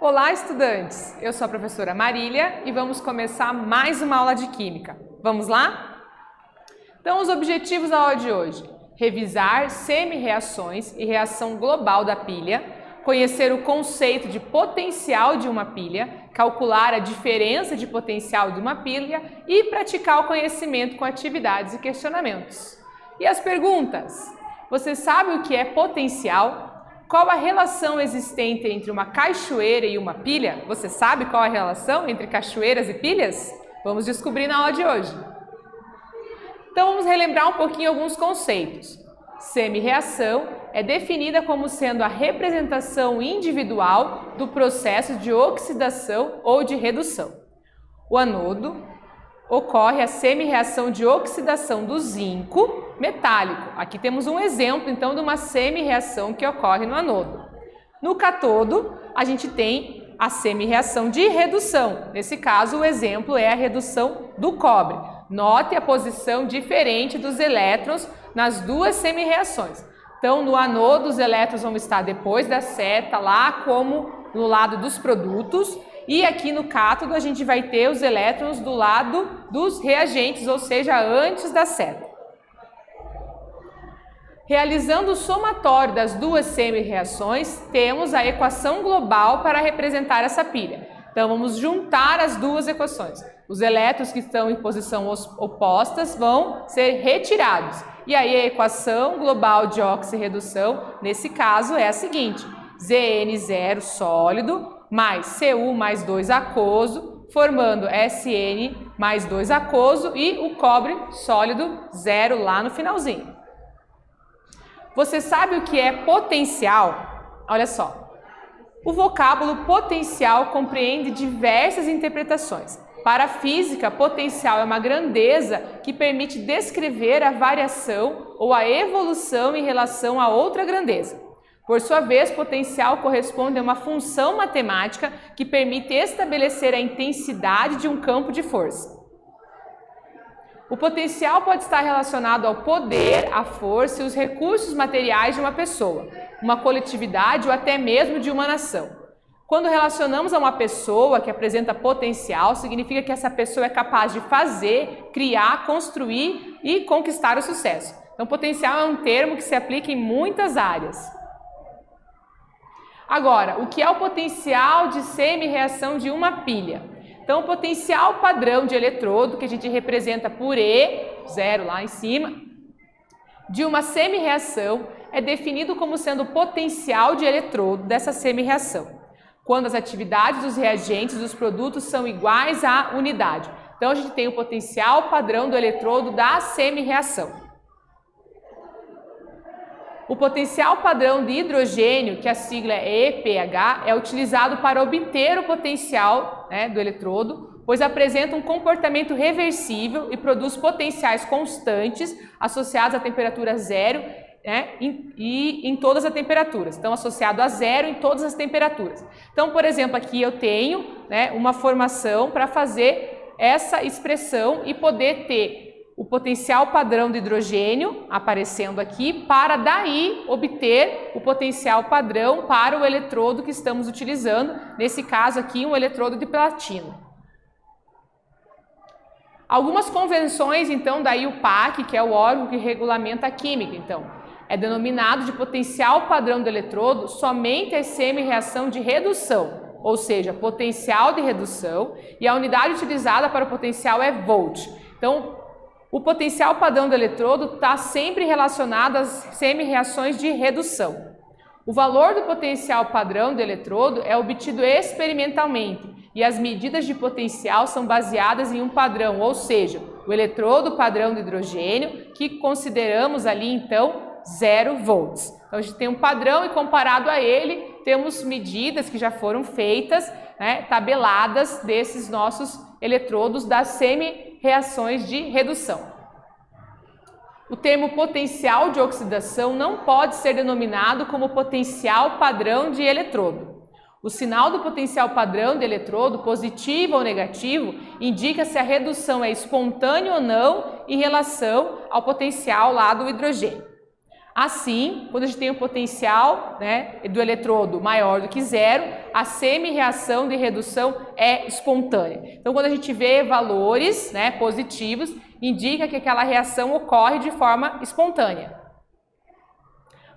Olá, estudantes! Eu sou a professora Marília e vamos começar mais uma aula de Química. Vamos lá? Então, os objetivos da aula de hoje: revisar semi-reações e reação global da pilha, conhecer o conceito de potencial de uma pilha, calcular a diferença de potencial de uma pilha e praticar o conhecimento com atividades e questionamentos. E as perguntas? Você sabe o que é potencial? Qual a relação existente entre uma cachoeira e uma pilha? Você sabe qual a relação entre cachoeiras e pilhas? Vamos descobrir na aula de hoje. Então vamos relembrar um pouquinho alguns conceitos. Semi-reação é definida como sendo a representação individual do processo de oxidação ou de redução. O anodo ocorre a semi-reação de oxidação do zinco metálico. Aqui temos um exemplo, então, de uma semi-reação que ocorre no anodo. No cátodo, a gente tem a semi-reação de redução. Nesse caso, o exemplo é a redução do cobre. Note a posição diferente dos elétrons nas duas semi-reações. Então, no anodo, os elétrons vão estar depois da seta, lá como no lado dos produtos. E aqui no cátodo, a gente vai ter os elétrons do lado dos reagentes, ou seja, antes da seta. Realizando o somatório das duas semi-reações, temos a equação global para representar essa pilha. Então, vamos juntar as duas equações. Os elétrons que estão em posição opostas vão ser retirados. E aí a equação global de oxirredução, nesse caso, é a seguinte: Zn0 sólido mais Cu mais 2 aquoso, formando Sn mais 2 aquoso e o cobre sólido 0 lá no finalzinho. Você sabe o que é potencial? Olha só. O vocábulo potencial compreende diversas interpretações. Para a física, potencial é uma grandeza que permite descrever a variação ou a evolução em relação a outra grandeza. Por sua vez, potencial corresponde a uma função matemática que permite estabelecer a intensidade de um campo de força. O potencial pode estar relacionado ao poder, à força e os recursos materiais de uma pessoa, uma coletividade ou até mesmo de uma nação. Quando relacionamos a uma pessoa que apresenta potencial, significa que essa pessoa é capaz de fazer, criar, construir e conquistar o sucesso. Então, potencial é um termo que se aplica em muitas áreas. Agora, o que é o potencial de semi-reação de uma pilha? Então, o potencial padrão de eletrodo, que a gente representa por E, 0 lá em cima, de uma semi-reação é definido como sendo o potencial de eletrodo dessa semi-reação, quando as atividades dos reagentes dos produtos são iguais à unidade. Então, a gente tem o potencial padrão do eletrodo da semi-reação. O potencial padrão de hidrogênio, que a sigla é EPH, é utilizado para obter o potencial do eletrodo, pois apresenta um comportamento reversível e produz potenciais constantes associados à temperatura zero e em todas as temperaturas. Então, associado a zero em todas as temperaturas. Então, por exemplo, aqui eu tenho uma formação para fazer essa expressão e poder ter o potencial padrão de hidrogênio aparecendo aqui, para daí obter o potencial padrão para o eletrodo que estamos utilizando, nesse caso aqui um eletrodo de platino. Algumas convenções, então, da IUPAC, que é o órgão que regulamenta a química, então, é denominado de potencial padrão do eletrodo somente a semi-reação de redução, ou seja, potencial de redução, e a unidade utilizada para o potencial é volt. Então, o potencial padrão do eletrodo está sempre relacionado às semi-reações de redução. O valor do potencial padrão do eletrodo é obtido experimentalmente e as medidas de potencial são baseadas em um padrão, ou seja, o eletrodo padrão de hidrogênio, que consideramos ali então 0 volts. Então a gente tem um padrão e comparado a ele temos medidas que já foram feitas, tabeladas desses nossos eletrodos das semi-reações de redução. O termo potencial de oxidação não pode ser denominado como potencial padrão de eletrodo. O sinal do potencial padrão de eletrodo, positivo ou negativo, indica se a redução é espontânea ou não em relação ao potencial lá do hidrogênio. Assim, quando a gente tem um potencial, né, do eletrodo maior do que zero, a semi-reação de redução é espontânea. Então, quando a gente vê valores, né, positivos, indica que aquela reação ocorre de forma espontânea.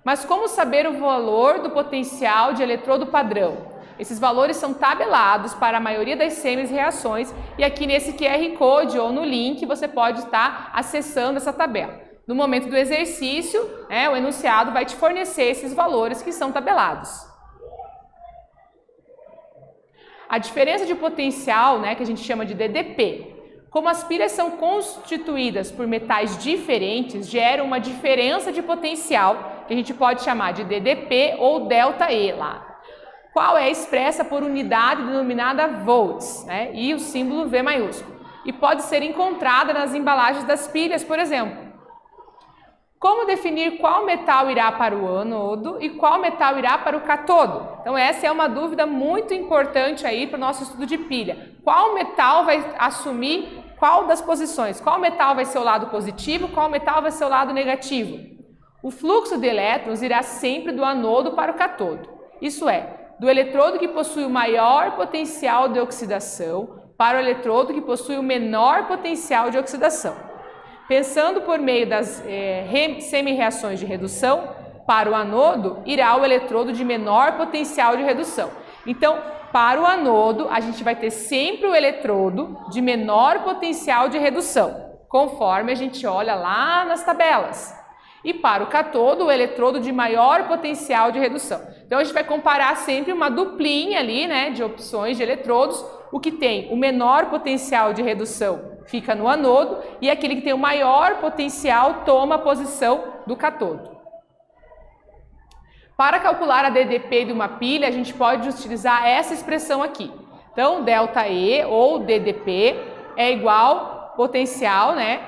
Mas como saber o valor do potencial de eletrodo padrão? Esses valores são tabelados para a maioria das semi-reações e aqui nesse QR Code ou no link você pode estar acessando essa tabela. No momento do exercício, né, o enunciado vai te fornecer esses valores que são tabelados. A diferença de potencial, né, que a gente chama de DDP. Como as pilhas são constituídas por metais diferentes, gera uma diferença de potencial, que a gente pode chamar de DDP ou ΔE lá. Qual é expressa por unidade denominada volts, né, e o símbolo V maiúsculo. E pode ser encontrada nas embalagens das pilhas, por exemplo. Como definir qual metal irá para o anodo e qual metal irá para o catodo? Então essa é uma dúvida muito importante aí para o nosso estudo de pilha. Qual metal vai assumir qual das posições? Qual metal vai ser o lado positivo, qual metal vai ser o lado negativo? O fluxo de elétrons irá sempre do anodo para o catodo. Isso é, do eletrodo que possui o maior potencial de oxidação para o eletrodo que possui o menor potencial de oxidação. Pensando por meio das semi-reações de redução, para o anodo irá o eletrodo de menor potencial de redução. Então, para o anodo, a gente vai ter sempre o eletrodo de menor potencial de redução, conforme a gente olha lá nas tabelas. E para o catodo, o eletrodo de maior potencial de redução. Então, a gente vai comparar sempre uma duplinha ali, né, de opções de eletrodos. O que tem o menor potencial de redução fica no anodo e aquele que tem o maior potencial toma a posição do catodo. Para calcular a DDP de uma pilha, a gente pode utilizar essa expressão aqui. Então, ΔE ou DDP é igual potencial, né,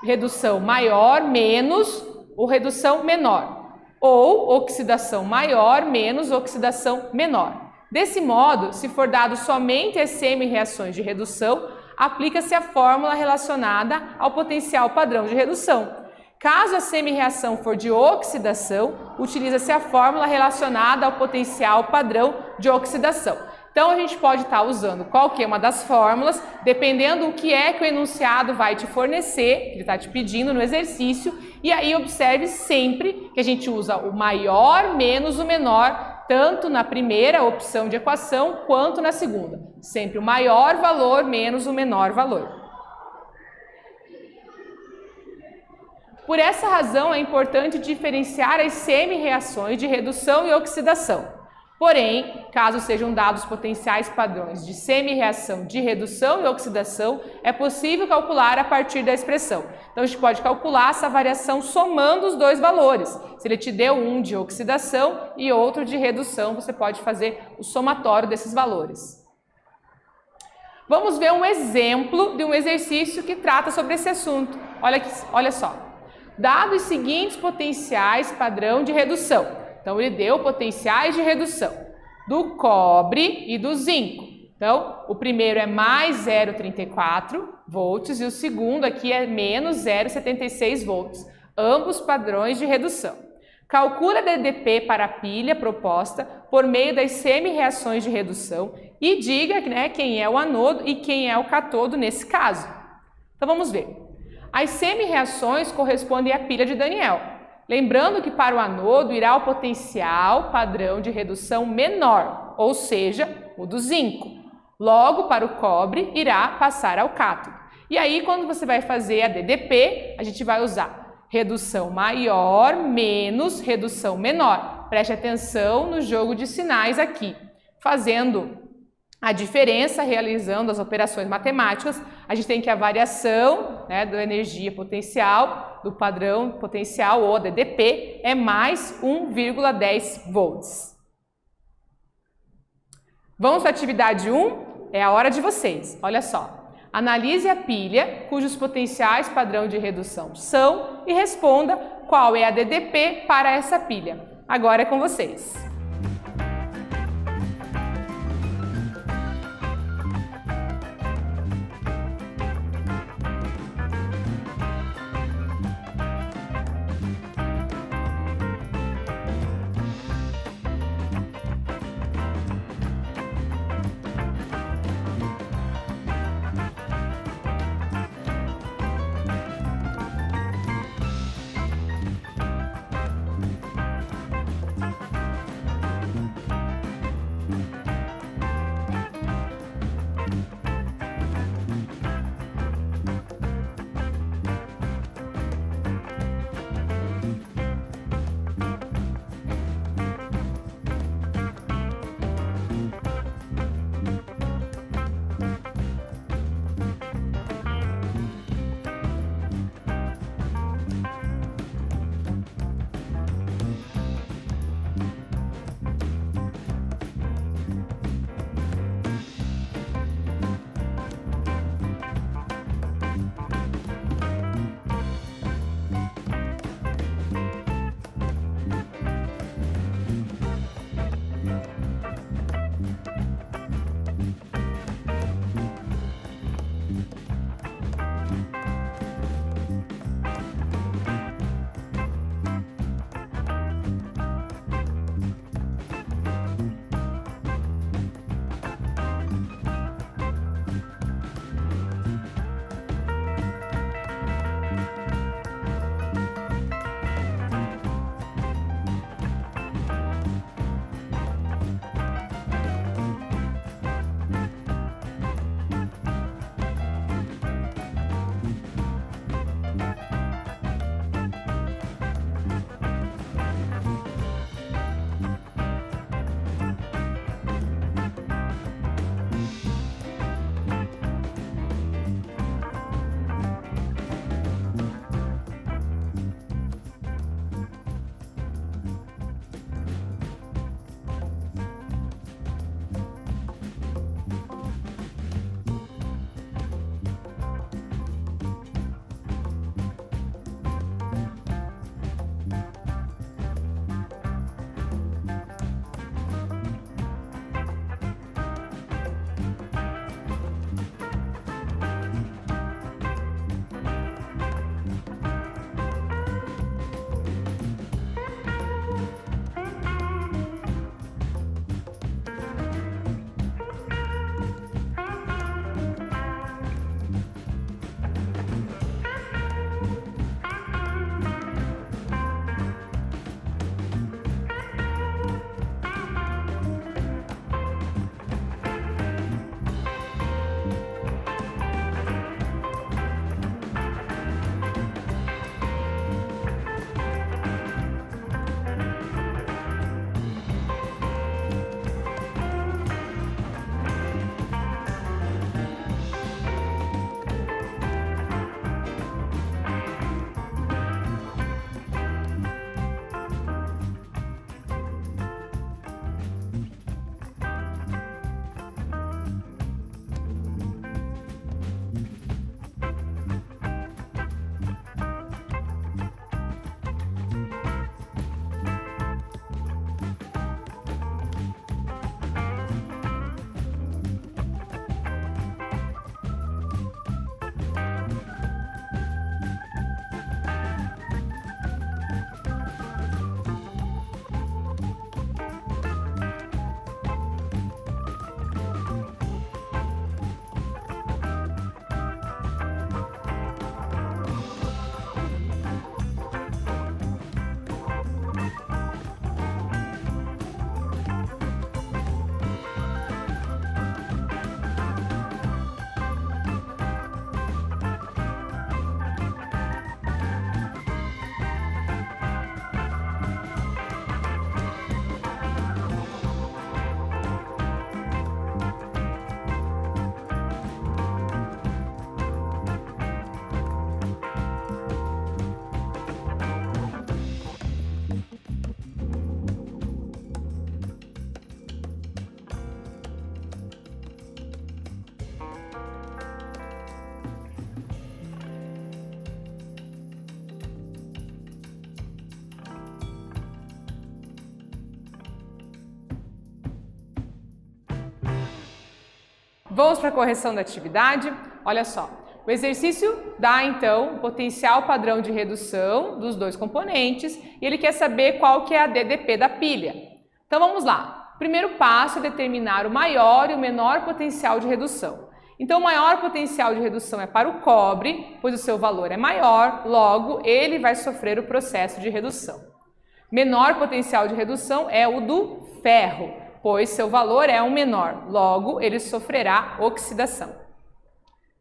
redução maior menos ou redução menor, ou oxidação maior menos oxidação menor. Desse modo, se for dado somente as semi-reações de redução, aplica-se a fórmula relacionada ao potencial padrão de redução. Caso a semi-reação for de oxidação, utiliza-se a fórmula relacionada ao potencial padrão de oxidação. Então, a gente pode estar usando qualquer uma das fórmulas, dependendo do que é que o enunciado vai te fornecer, que ele está te pedindo no exercício, e aí observe sempre que a gente usa o maior menos o menor, tanto na primeira opção de equação quanto na segunda. Sempre o maior valor menos o menor valor. Por essa razão, é importante diferenciar as semi-reações de redução e oxidação. Porém, caso sejam dados potenciais padrões de semi-reação de redução e oxidação, é possível calcular a partir da expressão. Então, a gente pode calcular essa variação somando os dois valores. Se ele te deu um de oxidação e outro de redução, você pode fazer o somatório desses valores. Vamos ver um exemplo de um exercício que trata sobre esse assunto. Olha só. Dados os seguintes potenciais padrão de redução. Então, ele deu potenciais de redução do cobre e do zinco. Então, o primeiro é mais 0,34 volts e o segundo aqui é menos 0,76 volts. Ambos padrões de redução. Calcula a DDP para a pilha proposta por meio das semi-reações de redução e diga, né, quem é o anodo e quem é o catodo nesse caso. Então, vamos ver. As semi-reações correspondem à pilha de Daniel. Lembrando que para o anodo irá o potencial padrão de redução menor, ou seja, o do zinco. Logo, para o cobre, irá passar ao cátodo. E aí, quando você vai fazer a DDP, a gente vai usar redução maior menos redução menor. Preste atenção no jogo de sinais aqui. Fazendo a diferença, realizando as operações matemáticas, a gente tem que a variação, né, da energia potencial, do padrão potencial ou DDP, é mais 1,10 volts. Vamos para a atividade 1? É a hora de vocês. Olha só. Analise a pilha cujos potenciais padrão de redução são e responda qual é a DDP para essa pilha. Agora é com vocês. Vamos para a correção da atividade? Olha só, o exercício dá então o potencial padrão de redução dos dois componentes e ele quer saber qual que é a DDP da pilha. Então vamos lá. O primeiro passo é determinar o maior e o menor potencial de redução. Então o maior potencial de redução é para o cobre, pois o seu valor é maior, logo ele vai sofrer o processo de redução. Menor potencial de redução é o do ferro, pois seu valor é o menor, logo ele sofrerá oxidação.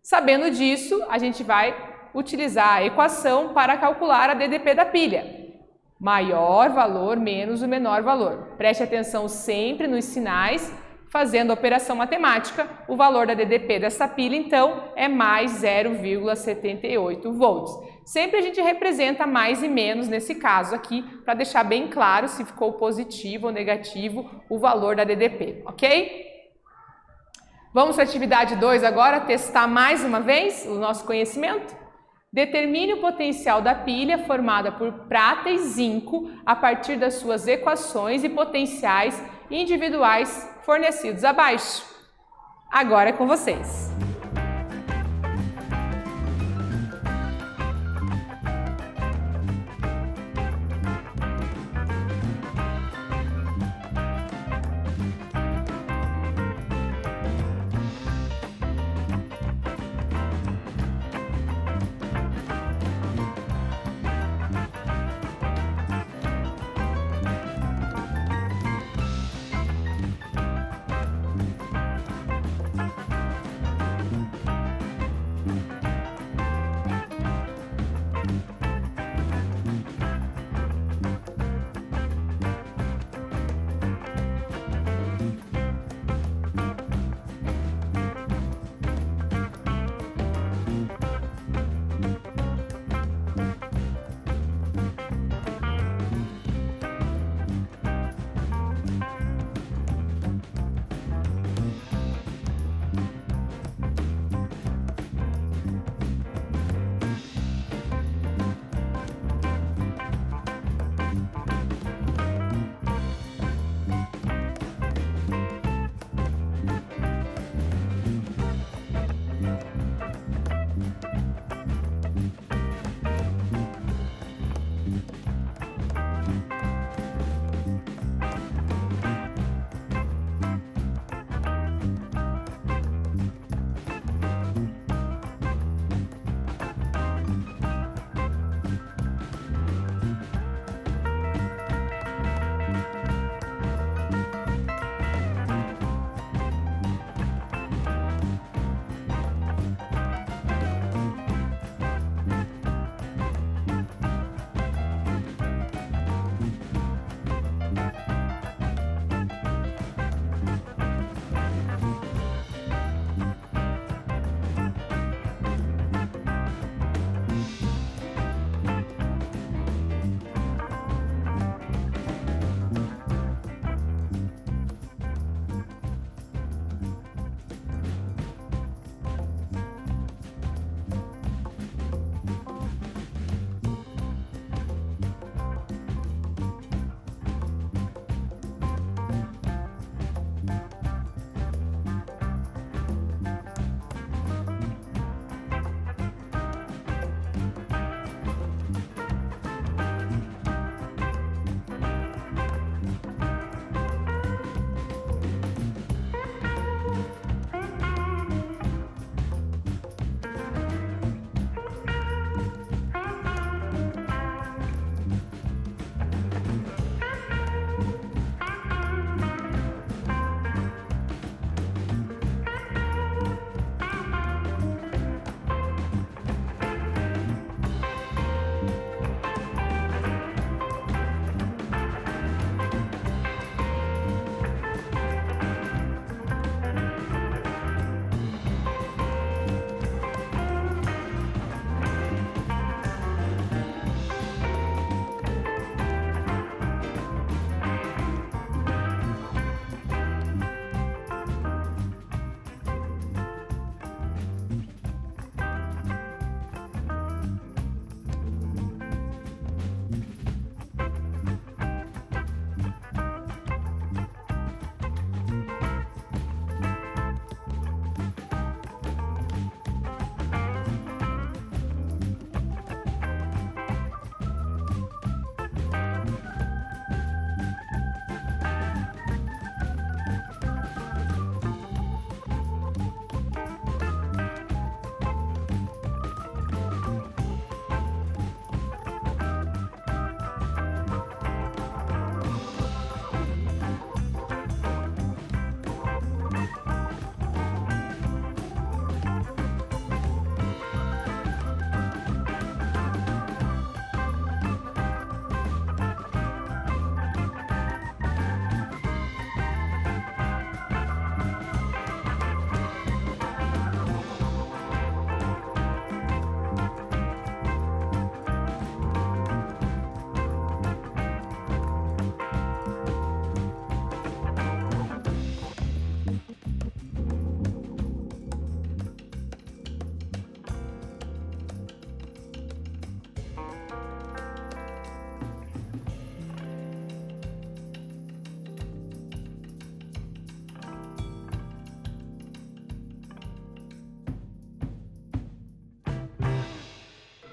Sabendo disso, a gente vai utilizar a equação para calcular a DDP da pilha. Maior valor menos o menor valor. Preste atenção sempre nos sinais, fazendo a operação matemática. O valor da DDP dessa pilha, então, é mais 0,78 volts. Sempre a gente representa mais e menos nesse caso aqui, para deixar bem claro se ficou positivo ou negativo o valor da DDP, ok? Vamos para a atividade 2 agora, testar mais uma vez o nosso conhecimento? Determine o potencial da pilha formada por prata e zinco a partir das suas equações e potenciais individuais fornecidos abaixo. Agora é com vocês.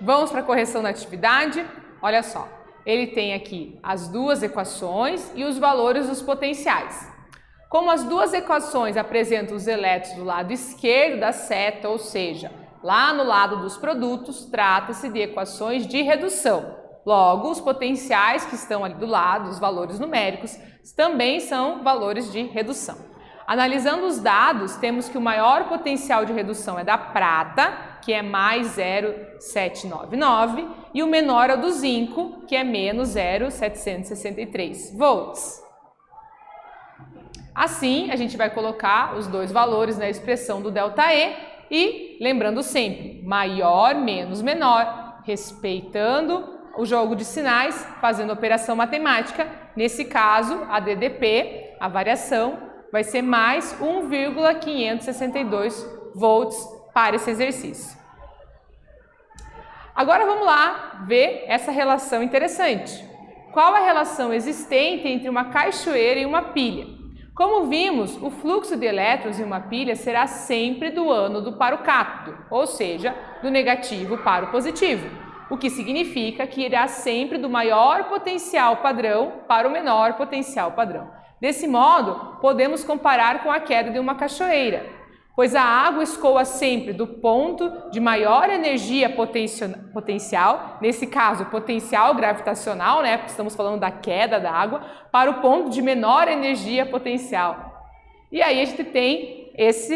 Vamos para a correção da atividade? Olha só, ele tem aqui as duas equações e os valores dos potenciais. Como as duas equações apresentam os elétrons do lado esquerdo da seta, ou seja, lá no lado dos produtos, trata-se de equações de redução. Logo, os potenciais que estão ali do lado, os valores numéricos, também são valores de redução. Analisando os dados, temos que o maior potencial de redução é da prata, que é mais 0,799, e o menor é o do zinco, que é menos 0,763 volts. Assim, a gente vai colocar os dois valores na expressão do ΔE e, lembrando sempre, maior menos menor, respeitando o jogo de sinais, fazendo operação matemática. Nesse caso, a DDP, a variação, vai ser mais 1,562 volts para esse exercício. Agora vamos lá ver essa relação interessante. Qual a relação existente entre uma cachoeira e uma pilha? Como vimos, o fluxo de elétrons em uma pilha será sempre do ânodo para o cátodo, ou seja, do negativo para o positivo, o que significa que irá sempre do maior potencial padrão para o menor potencial padrão. Desse modo, podemos comparar com a queda de uma cachoeira, pois a água escoa sempre do ponto de maior energia potencial, nesse caso potencial gravitacional, né, porque estamos falando da queda da água, para o ponto de menor energia potencial. E aí a gente tem essa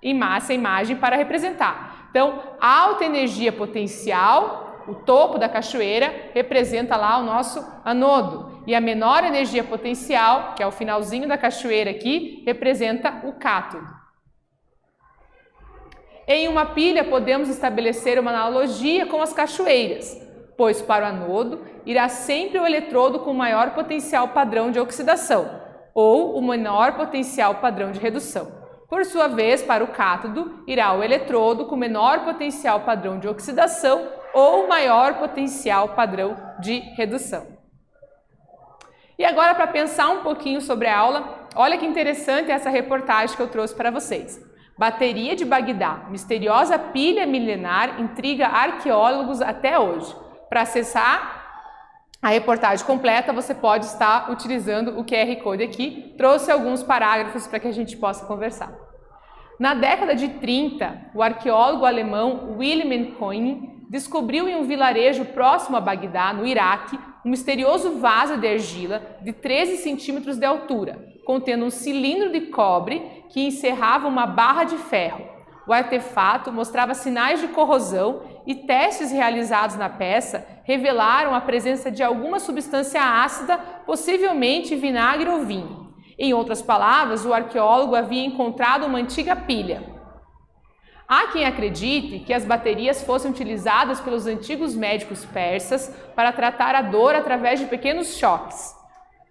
imagem para representar. Então, alta energia potencial, o topo da cachoeira, representa lá o nosso anodo. E a menor energia potencial, que é o finalzinho da cachoeira aqui, representa o cátodo. Em uma pilha, podemos estabelecer uma analogia com as cachoeiras, pois para o anodo irá sempre o eletrodo com maior potencial padrão de oxidação, ou o menor potencial padrão de redução. Por sua vez, para o cátodo, irá o eletrodo com menor potencial padrão de oxidação ou maior potencial padrão de redução. E agora, para pensar um pouquinho sobre a aula, olha que interessante essa reportagem que eu trouxe para vocês. Bateria de Bagdá, misteriosa pilha milenar, intriga arqueólogos até hoje. Para acessar a reportagem completa, você pode estar utilizando o QR Code aqui. Trouxe alguns parágrafos para que a gente possa conversar. Na década de 30, o arqueólogo alemão Wilhelm Koenig descobriu em um vilarejo próximo a Bagdá, no Iraque, um misterioso vaso de argila de 13 centímetros de altura, contendo um cilindro de cobre que encerrava uma barra de ferro. O artefato mostrava sinais de corrosão e testes realizados na peça revelaram a presença de alguma substância ácida, possivelmente vinagre ou vinho. Em outras palavras, o arqueólogo havia encontrado uma antiga pilha. Há quem acredite que as baterias fossem utilizadas pelos antigos médicos persas para tratar a dor através de pequenos choques.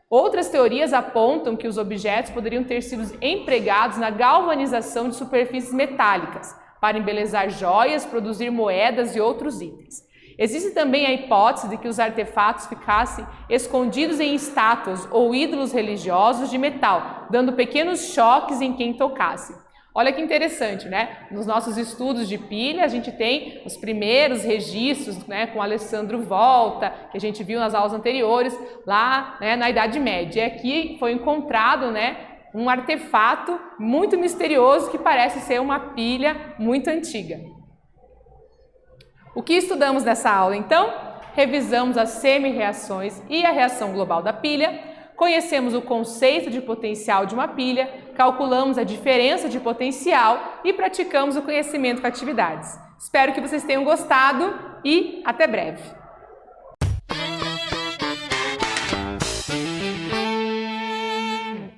Outras teorias apontam que os objetos poderiam ter sido empregados na galvanização de superfícies metálicas, para embelezar joias, produzir moedas e outros itens. Existe também a hipótese de que os artefatos ficassem escondidos em estátuas ou ídolos religiosos de metal, dando pequenos choques em quem tocasse. Olha que interessante, né? Nos nossos estudos de pilha, a gente tem os primeiros registros, né, com Alessandro Volta, que a gente viu nas aulas anteriores, lá, né, na Idade Média. E aqui foi encontrado, né, um artefato muito misterioso que parece ser uma pilha muito antiga. O que estudamos nessa aula, então? Revisamos as semi-reações e a reação global da pilha. Conhecemos o conceito de potencial de uma pilha, calculamos a diferença de potencial e praticamos o conhecimento com atividades. Espero que vocês tenham gostado e até breve!